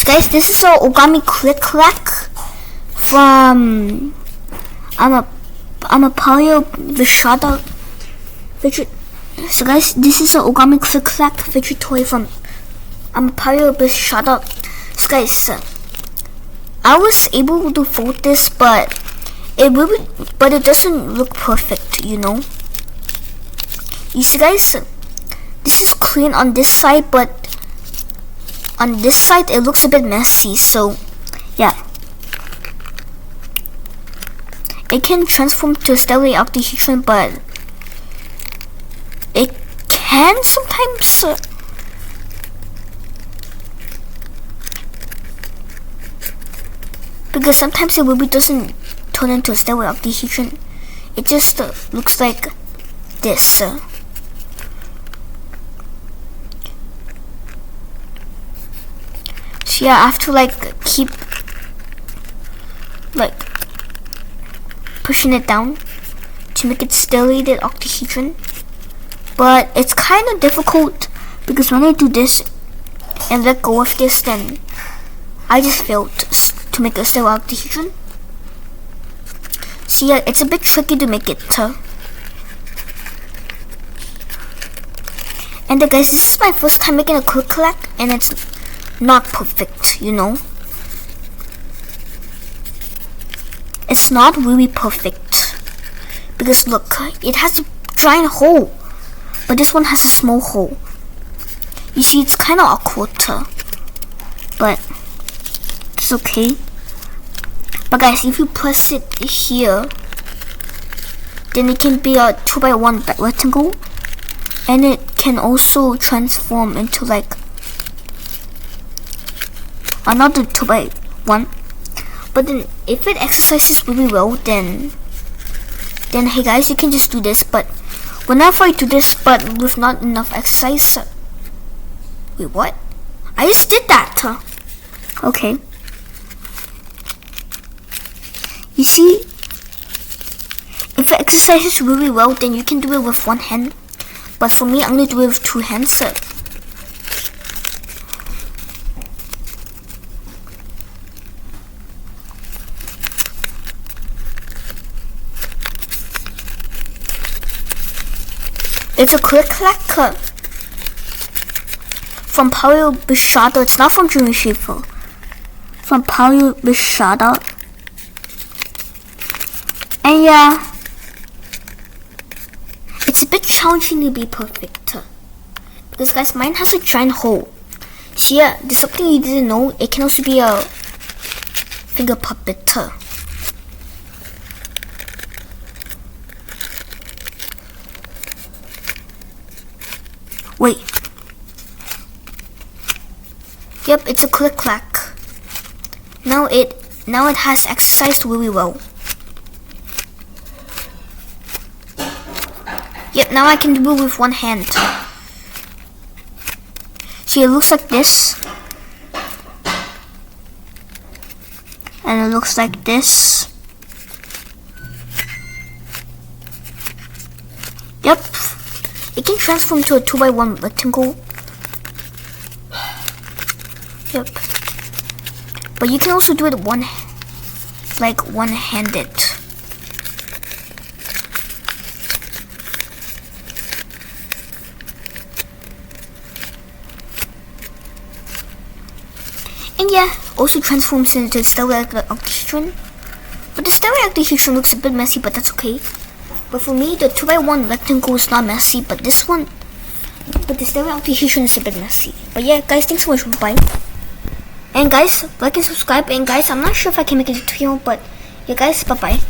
So guys, this is a Origami clic clac from I'm a paolo fidget. So guys, this is a Origami clic clac fidget toy from I'm a paolo So guys, I was able to fold this, but it doesn't look perfect, you know. You see guys, this is clean on this side, but on this side it looks a bit messy. So yeah, it can transform to a stereo octahedron, but it can sometimes because sometimes it really doesn't turn into a stereo octahedron. It just looks like this. So yeah, I have to keep pushing it down to make it stellated octahedron. But it's kind of difficult because when I do this and let go of this, then I just failed to make a stereo octahedron. So yeah, it's a bit tricky to make it. And guys, this is my first time making a clic clac, and it's not perfect, you know. It's not really perfect because look, it has a giant hole, but this one has a small hole. You see, it's kind of awkward, but it's okay. But guys, if you press it here, then it can be a 2x1 rectangle, and it can also transform into another 2x1. But then if it exercises really well, then hey guys, you can just do this. But whenever I do this but with not enough exercise, wait, what? I just did that. Okay, you see, if it exercises really well, then you can do it with one hand, but for me, I'm gonna do it with two hands. It's a clic clac from Paolo. It's not from Jimmy Schaefer. From Paolo. And yeah, it's a bit challenging to be perfect because guys, mine has a giant hole. So yeah, there's something you didn't know. It can also be a finger puppet. Wait. Yep, it's a clic clac. Now it has exercised really well. Yep, now I can do it with one hand. See, it looks like this, and it looks like this. Yep. It can transform to a 2x1 rectangle. Yep. But you can also do it one-handed. And yeah, also transforms into stereo octahedron. But the stereo octahedron looks a bit messy, but that's okay. But for me, the 2x1 rectangle is not messy, but this one, but the stereo octahedron is a bit messy. But yeah, guys, thanks so much for bye. And guys, like and subscribe. And guys, I'm not sure if I can make a tutorial, but yeah, guys, bye bye.